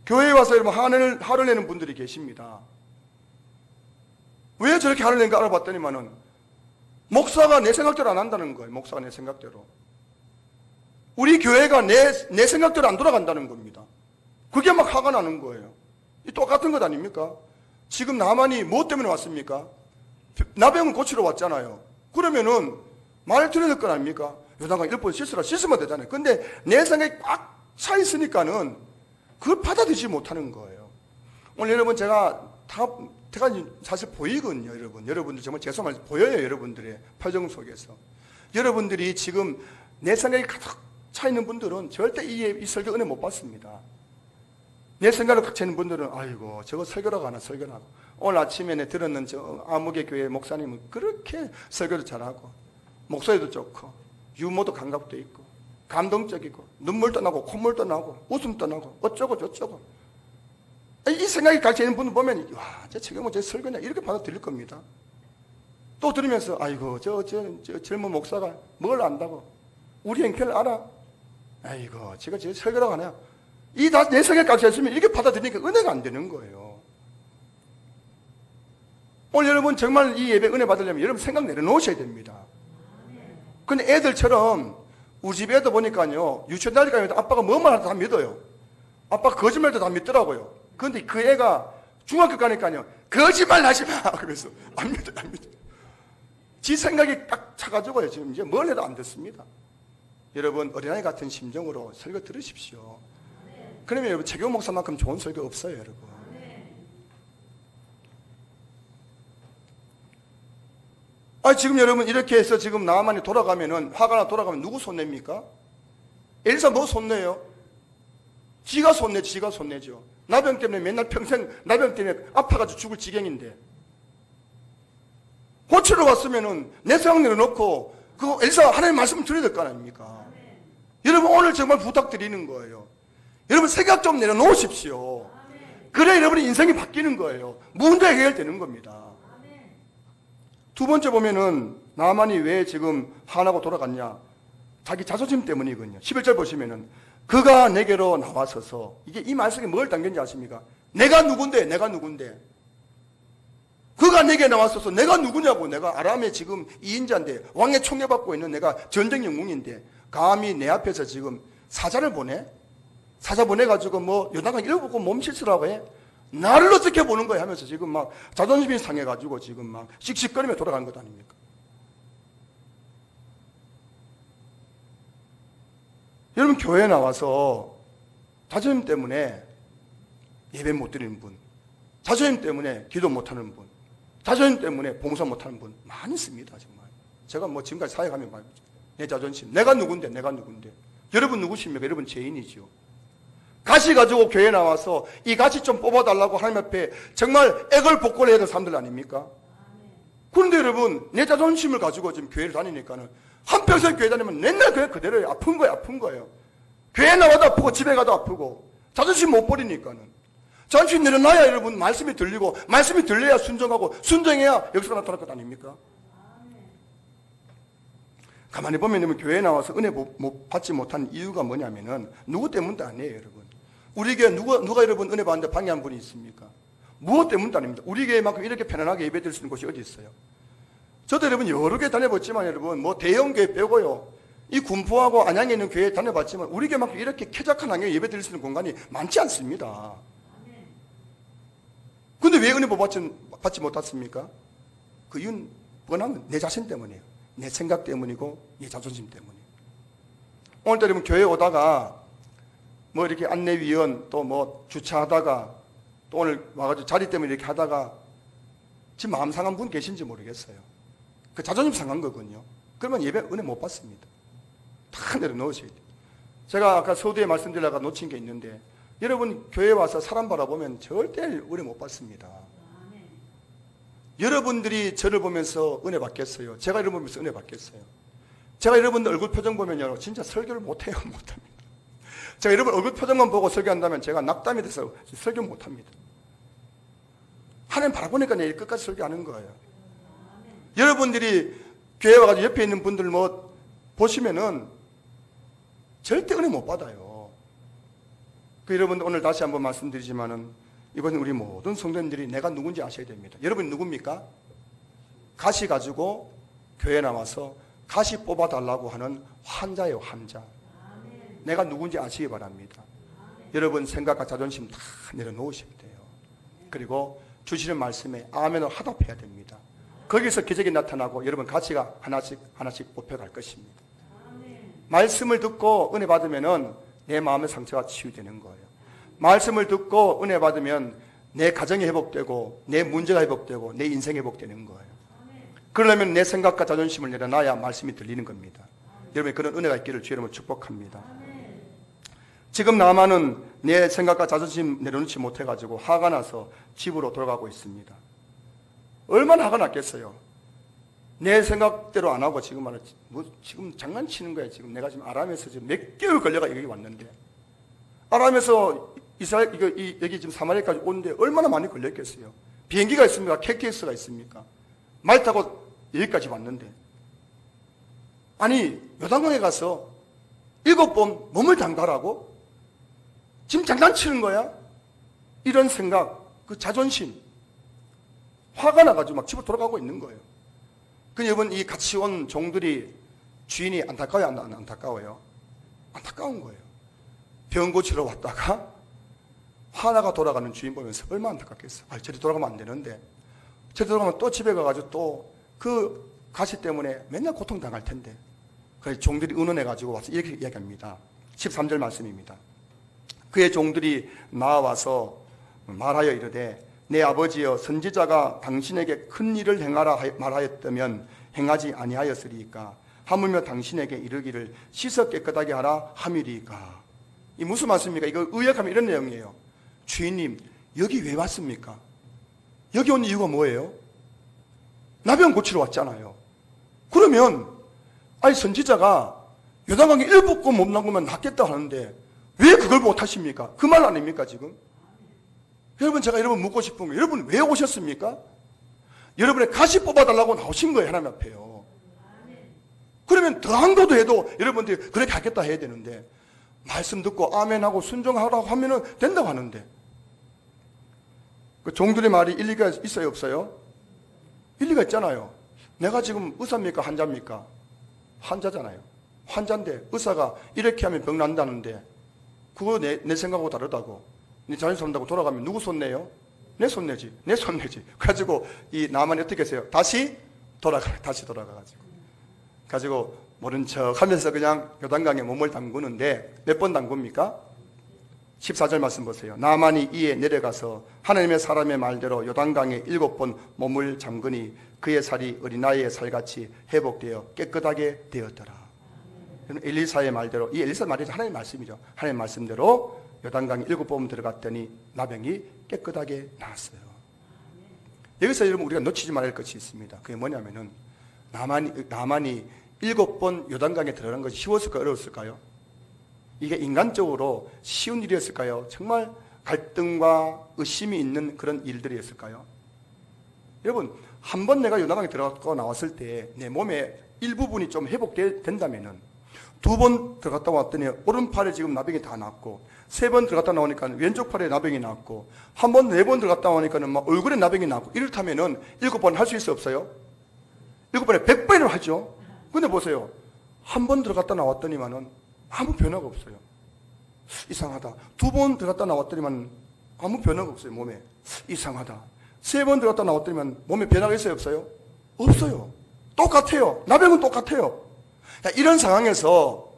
Speaker 1: 교회에 와서 여러분 화를 내는 분들이 계십니다. 왜 저렇게 화를 내는가 알아봤더니만은 목사가 내 생각대로 안 한다는 거예요. 목사가 내 생각대로. 우리 교회가 내 생각대로 안 돌아간다는 겁니다. 그게 막 화가 나는 거예요. 이 똑같은 것 아닙니까? 지금 나만이 뭐 때문에 왔습니까? 나병을 고치러 왔잖아요. 그러면은 말 들어야 될 건 아닙니까? 요단강 1번 씻으면 되잖아요. 근데 내 생각이 꽉 차 있으니까는 그걸 받아들이지 못하는 거예요. 오늘 여러분 제가 사실 보이거든요. 여러분들 정말 죄송합니다. 보여요. 여러분들의 표정 속에서. 여러분들이 지금 내 생각이 가득 차 있는 분들은 절대 이 설교 은혜 못 받습니다. 내 생각을 닥치는 분들은 아이고 저거 설교라고 하나 설교라고. 오늘 아침에 내 들었는 저 아무개 교회 목사님은 그렇게 설교도 잘하고 목소리도 좋고 유머도 감각도 있고 감동적이고 눈물도 나고 콧물도 나고 웃음도 나고 어쩌고 저쩌고. 이 생각이 닥치는 분을 보면 와, 저게 뭐 저 설교냐 이렇게 받아들일 겁니다. 또 들으면서 아이고 저 젊은 목사가 뭘 안다고 우리 형편을 알아? 아이고 제가 저 설교라고 하냐. 이 다 내 생각에 깍혀있으면 이렇게 받아들이니까 은혜가 안 되는 거예요. 오늘 여러분 정말 이 예배 은혜 받으려면 여러분 생각 내려놓으셔야 됩니다. 근데 애들처럼 우리 집 애들 보니까요 유치원 다닐 까 아빠가 뭐만 해도 다 믿어요. 아빠가 거짓말도 다 믿더라고요. 그런데 그 애가 중학교 가니까요 거짓말 하지 마 그래서 안 믿어. 지 생각이 딱 차가지고요 지금 이제 뭘 해도 안 됐습니다. 여러분 어린아이 같은 심정으로 설교 들으십시오. 그러면 여러분 최경호 목사만큼 좋은 설교 없어요 여러분. 지금 여러분 이렇게 해서 지금 나만이 돌아가면은 화가 나 돌아가면 누구 손냅니까? 엘리사 뭐 손내요? 지가 손내죠. 나병 때문에 맨날 평생 나병 때문에 아파가지고 죽을 지경인데 고치러 왔으면은 내 생각 내려놓고 그 엘리사 하나님 말씀 드려야 될 거 아닙니까? 여러분 오늘 정말 부탁드리는 거예요. 여러분 생각 좀 내려놓으십시오. 그래 여러분의 인생이 바뀌는 거예요. 문제가 해결되는 겁니다. 두 번째 보면은 나만이 왜 지금 화나고 돌아갔냐? 자기 자존심 때문이거든요. 11절 보시면은 그가 내게로 나와서서 이게 이 말씀이 뭘 담겼는지 아십니까? 내가 누군데? 그가 내게 나와서서 내가 누구냐고. 내가 아람의 지금 2인자인데 왕의 총애받고 있는 내가 전쟁 영웅인데 감히 내 앞에서 지금 사자를 보내? 사자 보내가지고 뭐 요단강 읽어보고 몸실수라고 해? 나를 어떻게 보는 거야 하면서 지금 막 자존심이 상해가지고 지금 막 씩씩거리며 돌아간 것 아닙니까? 여러분 교회에 나와서 자존심 때문에 예배 못 드리는 분, 자존심 때문에 기도 못하는 분, 자존심 때문에 봉사 못하는 분 많이 있습니다. 정말 제가 뭐 지금까지 사역하면 말이죠. 내 자존심, 내가 누군데. 여러분 누구십니까? 여러분 죄인이죠. 가시 가지고 교회에 나와서 이 가시 좀 뽑아달라고 하나님 앞에 정말 애걸복걸해야 될 사람들 아닙니까? 그런데 여러분 내 자존심을 가지고 지금 교회를 다니니까는 한평생 교회 다니면 맨날 그대로 아픈 거예요. 교회 나와도 아프고 집에 가도 아프고 자존심 못 버리니까는 자존심 내려놔야 여러분 말씀이 들리고 말씀이 들려야 순종하고 순종해야 역사가 나타날 것 아닙니까? 가만히 보면 여러분 교회에 나와서 은혜 받지 못한 이유가 뭐냐면은 누구 때문도 아니에요 여러분. 우리 교회 누가 여러분 은혜 받는데 방해한 분이 있습니까? 무엇 때문도 아닙니다. 우리 교회만큼 이렇게 편안하게 예배 드릴 수 있는 곳이 어디 있어요? 저도 여러분 여러 개 다녀봤지만 여러분 뭐 대형 교회 빼고요 이 군포하고 안양에 있는 교회 다녀봤지만 우리 교회만큼 이렇게 쾌적한 환경에 예배 드릴 수 있는 공간이 많지 않습니다. 근데 왜 은혜 받지 못했습니까? 그 이유는 뻔하면 내 자신 때문이에요. 내 생각 때문이고 내 자존심 때문이에요. 오늘도 여러분 교회 오다가 뭐 이렇게 안내위원 또 뭐 주차하다가 또 오늘 와가지고 자리 때문에 이렇게 하다가 지금 마음 상한 분 계신지 모르겠어요. 그 자존심 상한 거군요. 그러면 예배 은혜 못 받습니다. 다 내려놓으셔야 돼요. 제가 아까 서두에 말씀드리다가 놓친 게 있는데 여러분 교회에 와서 사람 바라보면 절대 은혜 못 받습니다. 여러분들이 저를 보면서 은혜 받겠어요? 제가 여러분 보면서 은혜 받겠어요? 제가 여러분들 얼굴 표정 보면요 진짜 설교를 못해요. 못합니다. 제가 여러분 얼굴 표정만 보고 설교한다면 제가 낙담이 돼서 설교 못합니다. 하나님 바라보니까 내일 끝까지 설교하는 거예요. 여러분들이 교회 와가지고 옆에 있는 분들 뭐 보시면은 절대 은혜 못 받아요. 그 여러분들 오늘 다시 한번 말씀드리지만은 이번 우리 모든 성도님들이 내가 누군지 아셔야 됩니다. 여러분이 누굽니까? 가시 가지고 교회에 나와서 가시 뽑아달라고 하는 환자예요. 환자. 내가 누군지 아시기 바랍니다. 여러분 생각과 자존심 다 내려놓으셔야 돼요. 그리고 주시는 말씀에 아멘을 화답해야 됩니다. 거기서 기적이 나타나고 여러분 가치가 하나씩 뽑혀갈 것입니다. 말씀을 듣고 은혜 받으면은 내 마음의 상처가 치유되는 거예요. 말씀을 듣고 은혜 받으면 내 가정이 회복되고 내 문제가 회복되고 내 인생이 회복되는 거예요. 그러려면 내 생각과 자존심을 내려놔야 말씀이 들리는 겁니다. 여러분 그런 은혜가 있기를 주의 이름으로 축복합니다. 지금 나만은 내 생각과 자존심 내려놓지 못해가지고 화가 나서 집으로 돌아가고 있습니다. 얼마나 화가 났겠어요. 내 생각대로 안 하고 지금 지금 장난치는 거야. 지금 내가 지금 아람에서 지금 몇 개월 걸려가 여기 왔는데, 아람에서 이스라엘 여기 지금 사마리아까지 오는데 얼마나 많이 걸렸겠어요. 비행기가 있습니까? KTX가 있습니까? 말 타고 여기까지 왔는데, 아니 요단강에 가서 7번 몸을 담가라고? 지금 장난치는 거야? 이런 생각, 그 자존심, 화가 나가지고 막 집으로 돌아가고 있는 거예요. 그 여러분, 이 같이 온 종들이 주인이 안타까워요, 안 안타까워요? 안타까운 거예요. 병 고치러 왔다가 하나가 돌아가는 주인 보면서 얼마나 안타깝겠어. 아, 저리 돌아가면 안 되는데, 저리 돌아가면 또 집에 가가지고 또 그 가시 때문에 맨날 고통당할 텐데. 그래서 종들이 의논해가지고 와서 이렇게 이야기합니다. 13절 말씀입니다. 그의 종들이 나와서 말하여 이르되, 내 아버지여, 선지자가 당신에게 큰 일을 행하라 말하였다면 행하지 아니하였으리이까? 하물며 당신에게 이르기를 씻어 깨끗하게 하라 함이리이까? 이 무슨 말씀입니까? 이거 의역하면 이런 내용이에요. 주인님, 여기 왜 왔습니까? 여기 온 이유가 뭐예요? 나병 고치러 왔잖아요. 그러면 아니 선지자가 요단강에 7번 못 담그면 낫겠다 하는데 왜 그걸 못 하십니까? 그 말 아닙니까 지금? 여러분, 제가 여러분 묻고 싶은 거, 여러분 왜 오셨습니까? 여러분의 가시 뽑아달라고 나오신 거예요, 하나님 앞에요. 그러면 더한 것도 해도 여러분들이 그렇게 하겠다 해야 되는데, 말씀 듣고 아멘하고 순종하라고 하면은 된다고 하는데, 그 종들의 말이 일리가 있어요, 없어요? 일리가 있잖아요. 내가 지금 의사입니까, 환자입니까? 환자잖아요. 환자인데 의사가 이렇게 하면 병 난다는데 그거 내 생각하고 다르다고, 네 자존심 산다고 돌아가면 누구 손 내요? 내 손 내지. 내 손 내지. 그래가지고 이 나만이 어떻게 했어요? 다시 돌아가가지고 가지고 모른 척 하면서 그냥 요단강에 몸을 담그는데 몇 번 담굽니까? 14절 말씀 보세요. 나만이 이에 내려가서 하나님의 사람의 말대로 요단강에 7번 몸을 잠그니 그의 살이 어린아이의 살같이 회복되어 깨끗하게 되었더라. 엘리사의 말대로, 이 엘리사 말이 하나님의 말씀이죠. 하나님의 말씀대로 요단강에 7번 들어갔더니 나병이 깨끗하게 나았어요. 여기서 여러분 우리가 놓치지 말아야 할 것이 있습니다. 그게 뭐냐면은 나만이 7번 요단강에 들어가는 것이 쉬웠을까요? 어려웠을까요? 이게 인간적으로 쉬운 일이었을까요? 정말 갈등과 의심이 있는 그런 일들이었을까요? 여러분, 한 번 내가 요단강에 들어갔고 나왔을 때 내 몸의 일부분이 좀 회복된다면은 2번 들어갔다 왔더니 오른팔에 지금 나병이 다 났고, 3번 들어갔다 나오니까 왼쪽 팔에 나병이 났고, 한 번, 4번 들어갔다 나오니까는 막 얼굴에 나병이 났고, 이렇다면은 7번 할 수 있어 없어요? 7번에 100번을 하죠. 근데 보세요. 한 번 들어갔다 나왔더니만은 아무 변화가 없어요. 이상하다. 2번 들어갔다 나왔더니만 아무 변화가 없어요, 몸에. 이상하다. 3번 들어갔다 나왔더니만 몸에 변화가 있어요, 없어요? 없어요. 똑같아요. 나병은 똑같아요. 이런 상황에서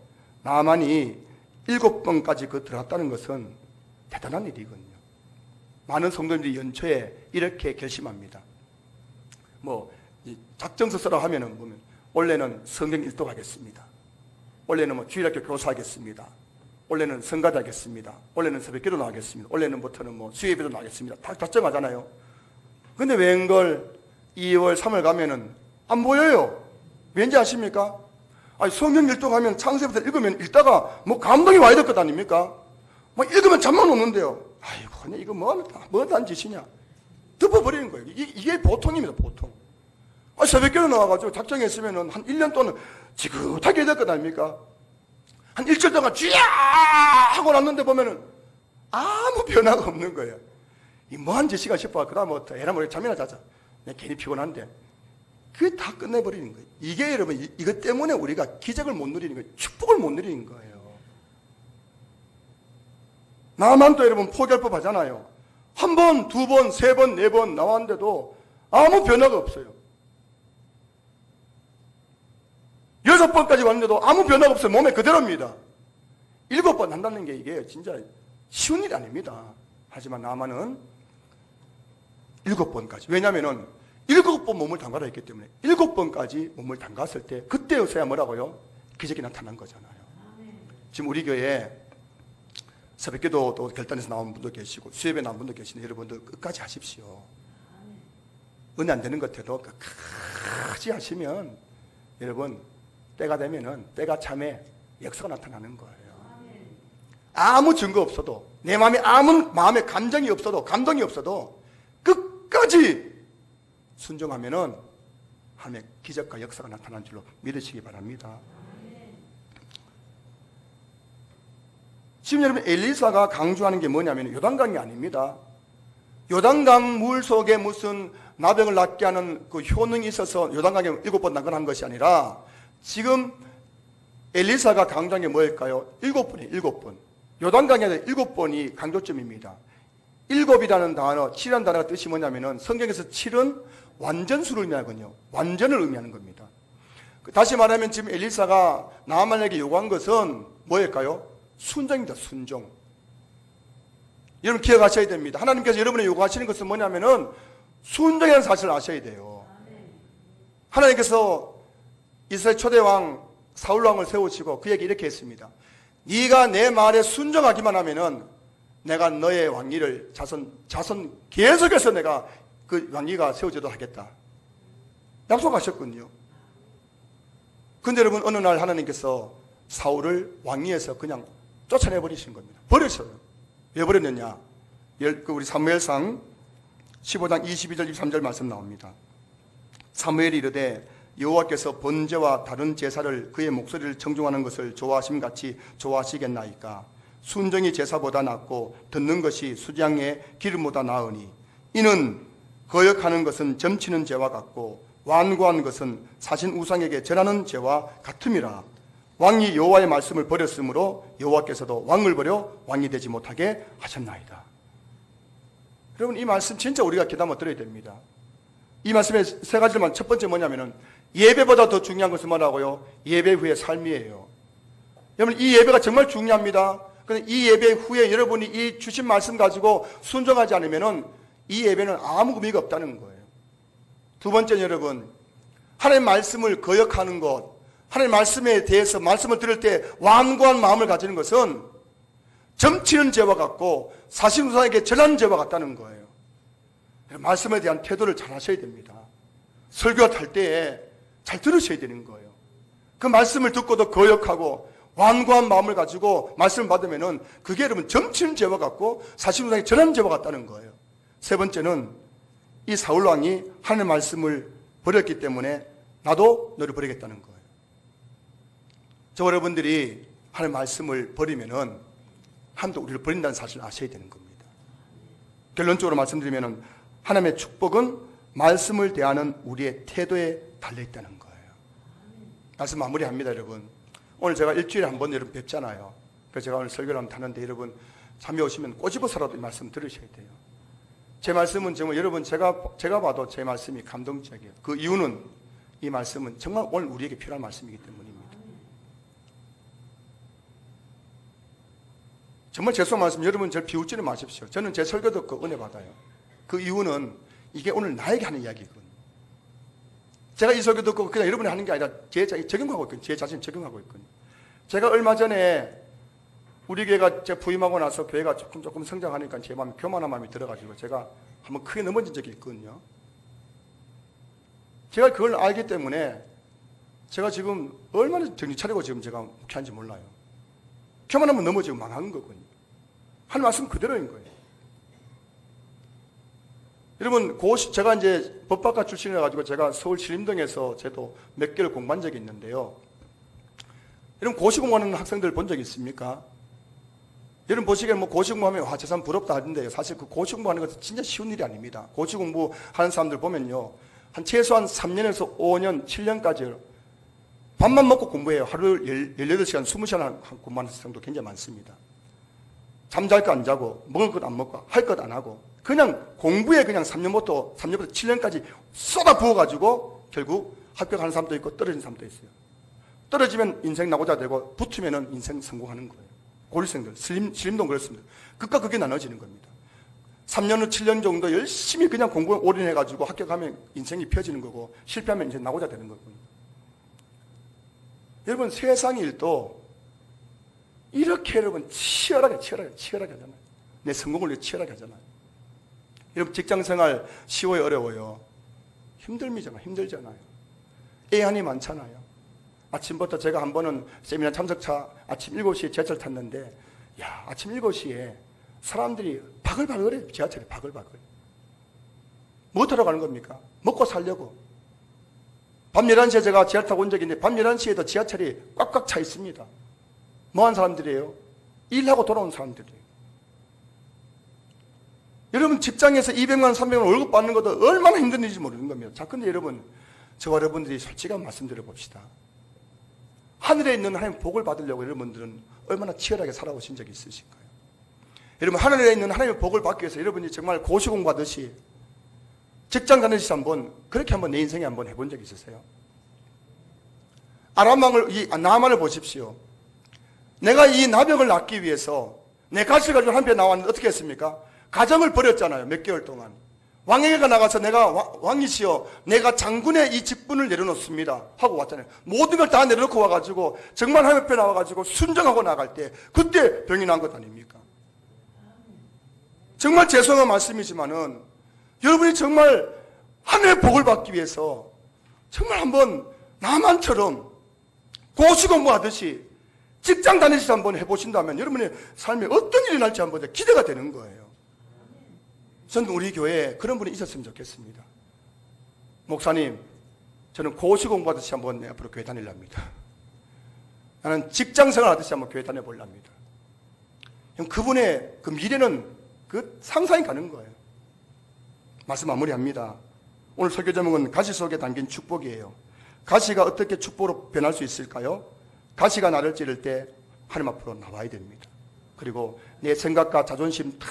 Speaker 1: 나만이 7번까지 들어갔다는 것은 대단한 일이거든요. 많은 성도님들이 연초에 이렇게 결심합니다. 작정서 써라 하면은 보면, 원래는 성경 일독 하겠습니다. 원래는 주일학교 교사하겠습니다. 원래는 성가대 하겠습니다. 원래는 새벽기도 나가겠습니다. 원래는부터는 수요예배도 나가겠습니다. 다 작정하잖아요. 근데 웬걸 2월, 3월 가면은 안 보여요. 왠지 아십니까? 아니, 성경 일독하면 창세부터 읽으면 읽다가 감동이 와야 될 것 아닙니까? 읽으면 잠만 오는데요. 아이고, 이거 뭐한 짓이냐? 덮어버리는 거예요. 이게 보통입니다, 보통. 새벽기도 나와가지고 작정했으면은 한 1년 동안 지긋하게 해야 될 것 아닙니까? 한 일주일 동안 쥐야! 하고 났는데 보면은 아무 변화가 없는 거예요. 이 뭐한 짓이가 싶어. 그 다음 에라 모레 잠이나 자자. 내가 괜히 피곤한데. 그게 다 끝내버리는 거예요. 이게 여러분, 이것 때문에 우리가 기적을 못 누리는 거예요. 축복을 못 누리는 거예요. 나만도 여러분 포기할 법 하잖아요. 1번, 2번, 3번, 4번 나왔는데도 아무 변화가 없어요. 6번까지 왔는데도 아무 변화가 없어요. 몸에 그대로입니다. 7번 한다는 게 이게 진짜 쉬운 일이 아닙니다. 하지만 나만은 7번까지. 왜냐면은 7번 몸을 담가라 했기 때문에 7번까지 몸을 담갔을 때 그때여서야 뭐라고요? 기적이 나타난 거잖아요. 지금 우리 교회에 새벽기도 또 결단에서 나온 분도 계시고 수협에 나온 분도 계시는데 여러분들 끝까지 하십시오. 은혜 안 되는 것 같아도 끝까지 하시면 여러분 때가 되면은 때가 참에 역사가 나타나는 거예요. 아무 증거 없어도 내 마음에 아무 마음에 감정이 없어도 감동이 없어도 끝까지 순종하면은 하나님의 기적과 역사가 나타난 줄로 믿으시기 바랍니다. 지금 여러분 엘리사가 강조하는 게 뭐냐면 요단강이 아닙니다. 요단강 물 속에 무슨 나병을 낫게 하는 그 효능이 있어서 요단강에 7번 난건한 것이 아니라 지금 엘리사가 강조한 게 뭘까요? 7번이에요. 7번. 요단강에 7번이 강조점입니다. 7이라는 단어, 7이라는 단어가 뜻이 뭐냐면은 성경에서 7은 완전수를 의미하거든요. 완전을 의미하는 겁니다. 다시 말하면 지금 엘리사가 나아만에게 요구한 것은 뭐일까요? 순종입니다. 순종. 여러분 기억하셔야 됩니다. 하나님께서 여러분의 요구하시는 것은 뭐냐면은 순종이라는 사실을 아셔야 돼요. 하나님께서 이스라엘 초대왕 사울왕을 세우시고 그에게 이렇게 했습니다. 네가 내 말에 순종하기만 하면은 내가 너의 왕위를 자손 계속해서 내가 그 왕위가 세워지도록 하겠다. 약속하셨거든요. 근데 여러분 어느 날 하나님께서 사울을 왕위에서 그냥 쫓아내버리신 겁니다. 버렸어요. 왜 버렸느냐? 우리 사무엘상 15장 22절 23절 말씀 나옵니다. 사무엘이 이르되 여호와께서 번제와 다른 제사를 그의 목소리를 청중하는 것을 좋아하심같이 좋아하시겠나이까? 순종이 제사보다 낫고 듣는 것이 수장의 기름보다 나으니 이는 거역하는 것은 점치는 죄와 같고 완고한 것은 사신 우상에게 절하는 죄와 같음이라. 왕이 여호와의 말씀을 버렸으므로 여호와께서도 왕을 버려 왕이 되지 못하게 하셨나이다. 여러분 이 말씀 진짜 우리가 귀담아 들어야 됩니다. 이 말씀의 세 가지만 첫 번째 뭐냐면은 예배보다 더 중요한 것은 뭐라고요? 예배 후의 삶이에요. 여러분 이 예배가 정말 중요합니다. 그런데 이 예배 후에 여러분이 이 주신 말씀 가지고 순종하지 않으면은 이 예배는 아무 의미가 없다는 거예요. 두 번째는 여러분 하나님의 말씀을 거역하는 것, 하나님의 말씀에 대해서 말씀을 들을 때 완고한 마음을 가지는 것은 점치는 죄와 같고 사신우상에게 절하는 죄와 같다는 거예요. 말씀에 대한 태도를 잘 하셔야 됩니다. 설교를 할 때에 잘 들으셔야 되는 거예요. 그 말씀을 듣고도 거역하고 완고한 마음을 가지고 말씀을 받으면은 그게 여러분 점치는 죄와 같고 사신우상에게 절하는 죄와 같다는 거예요. 세 번째는 이 사울왕이 하나님의 말씀을 버렸기 때문에 나도 너를 버리겠다는 거예요. 저 여러분들이 하나님의 말씀을 버리면은 하나님도 우리를 버린다는 사실을 아셔야 되는 겁니다. 결론적으로 말씀드리면은 하나님의 축복은 말씀을 대하는 우리의 태도에 달려있다는 거예요. 말씀 마무리합니다, 여러분. 오늘 제가 일주일에 한 번 여러분 뵙잖아요. 그래서 제가 오늘 설교를 한번 하는데 여러분 잠이 오시면 꼬집어서라도 이 말씀 들으셔야 돼요. 제 말씀은 정말 여러분 제가 봐도 제 말씀이 감동적이에요. 그 이유는 이 말씀은 정말 오늘 우리에게 필요한 말씀이기 때문입니다. 정말 죄송한 말씀, 여러분 저를 비웃지는 마십시오. 저는 제 설교 듣고 은혜 받아요. 그 이유는 이게 오늘 나에게 하는 이야기거든요. 제가 이 설교 듣고 그냥 여러분이 하는 게 아니라 제 자신 적용하고 있거든요. 제 자신 적용하고 있거든요. 제가 얼마 전에 우리 교회가 제가 부임하고 나서 교회가 조금 성장하니까 제 마음에 교만한 마음이 들어가지고 제가 한번 크게 넘어진 적이 있거든요. 제가 그걸 알기 때문에 제가 지금 얼마나 정신 차리고 지금 제가 목회한지 몰라요. 교만하면 넘어지고 망한 거거든요. 하는 말씀 그대로인 거예요. 여러분, 제가 이제 법학과 출신이라 가지고 제가 서울 신림동에서 저도 몇 개월 공부한 적이 있는데요. 여러분, 고시 공부하는 학생들 본 적 있습니까? 여러분 보시기에 뭐 고시 공부하면 와, 저 사람 부럽다 하던데요. 사실 그 고시 공부하는 것은 진짜 쉬운 일이 아닙니다. 고시 공부하는 사람들 보면요. 한 최소한 3년에서 5년, 7년까지 밥만 먹고 공부해요. 하루 18시간, 20시간 공부하는 사람도 굉장히 많습니다. 잠잘 거 안 자고, 먹을 것 안 먹고, 할 것 안 하고, 그냥 공부에 그냥 3년부터 7년까지 쏟아 부어가지고 결국 합격하는 사람도 있고 떨어진 사람도 있어요. 떨어지면 인생 나고자 되고 붙으면 인생 성공하는 거예요. 고릴생들, 신림동 그렇습니다. 극과 극이 나눠지는 겁니다. 3년 후 7년 정도 열심히 그냥 공부에 올인해가지고 합격하면 인생이 펴지는 거고 실패하면 인생 나고자 되는 거거든요. 여러분 세상 일도 이렇게 여러분 치열하게 하잖아요. 내 성공을 위해 치열하게 하잖아요. 여러분 직장생활 쉬워요, 어려워요? 힘들잖아요. 애한이 많잖아요. 아침부터 제가 한 번은 세미나 참석차 아침 7시에 지하철 탔는데, 야, 아침 7시에 사람들이 바글바글해요. 지하철이 바글바글. 뭐 타러 가는 겁니까? 먹고 살려고. 밤 11시에 제가 지하철 타고 온 적이 있는데, 밤 11시에도 지하철이 꽉꽉 차 있습니다. 뭐한 사람들이에요? 일하고 돌아온 사람들이에요. 여러분 직장에서 200만, 300만 월급 받는 것도 얼마나 힘든 일인지 모르는 겁니다. 자, 근데 여러분, 저와 여러분들이 솔직한 말씀 드려봅시다. 하늘에 있는 하나님 복을 받으려고 여러분들은 얼마나 치열하게 살아오신 적이 있으신가요? 여러분, 하늘에 있는 하나님의 복을 받기 위해서 여러분이 정말 고시공부하듯이 직장 다니듯이 그렇게 한번 내 인생에 한번 해본 적이 있으세요? 나만을 보십시오. 내가 이 나병을 낫기 위해서 내 가시를 가지고 한편 나왔는데 어떻게 했습니까? 가정을 버렸잖아요. 몇 개월 동안. 왕에게가 나가서 내가 왕이시여, 내가 장군의 이 직분을 내려놓습니다 하고 왔잖아요. 모든 걸 다 내려놓고 와가지고 정말 하나님 앞에 나와가지고 순정하고 나갈 때 그때 병이 난 것 아닙니까? 정말 죄송한 말씀이지만은 여러분이 정말 하늘의 복을 받기 위해서 정말 한번 나만처럼 고시공부하듯이 직장 다니듯이 한번 해보신다면 여러분의 삶에 어떤 일이 날지 한번 기대가 되는 거예요. 저는 우리 교회에 그런 분이 있었으면 좋겠습니다. 목사님, 저는 고시공부하듯이 한번 앞으로 교회 다니랍니다. 나는 직장생활 하듯이 한번 교회 다녀보랍니다. 그분의 그 미래는 그 상상이 가는 거예요. 말씀 마무리합니다. 오늘 설교 제목은 가시 속에 담긴 축복이에요. 가시가 어떻게 축복으로 변할 수 있을까요? 가시가 나를 찌를 때 하나님 앞으로 나와야 됩니다. 그리고 내 생각과 자존심 다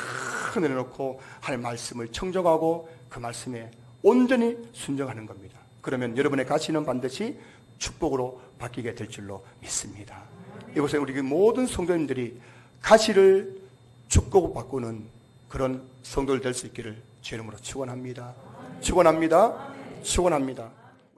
Speaker 1: 내려놓고 하나님 말씀을 청정하고 그 말씀에 온전히 순종하는 겁니다. 그러면 여러분의 가시는 반드시 축복으로 바뀌게 될 줄로 믿습니다. 이곳에 우리 모든 성도님들이 가시를 축복으로 바꾸는 그런 성도들 될 수 있기를 주의 이름으로 축원합니다. 축원합니다. 축원합니다.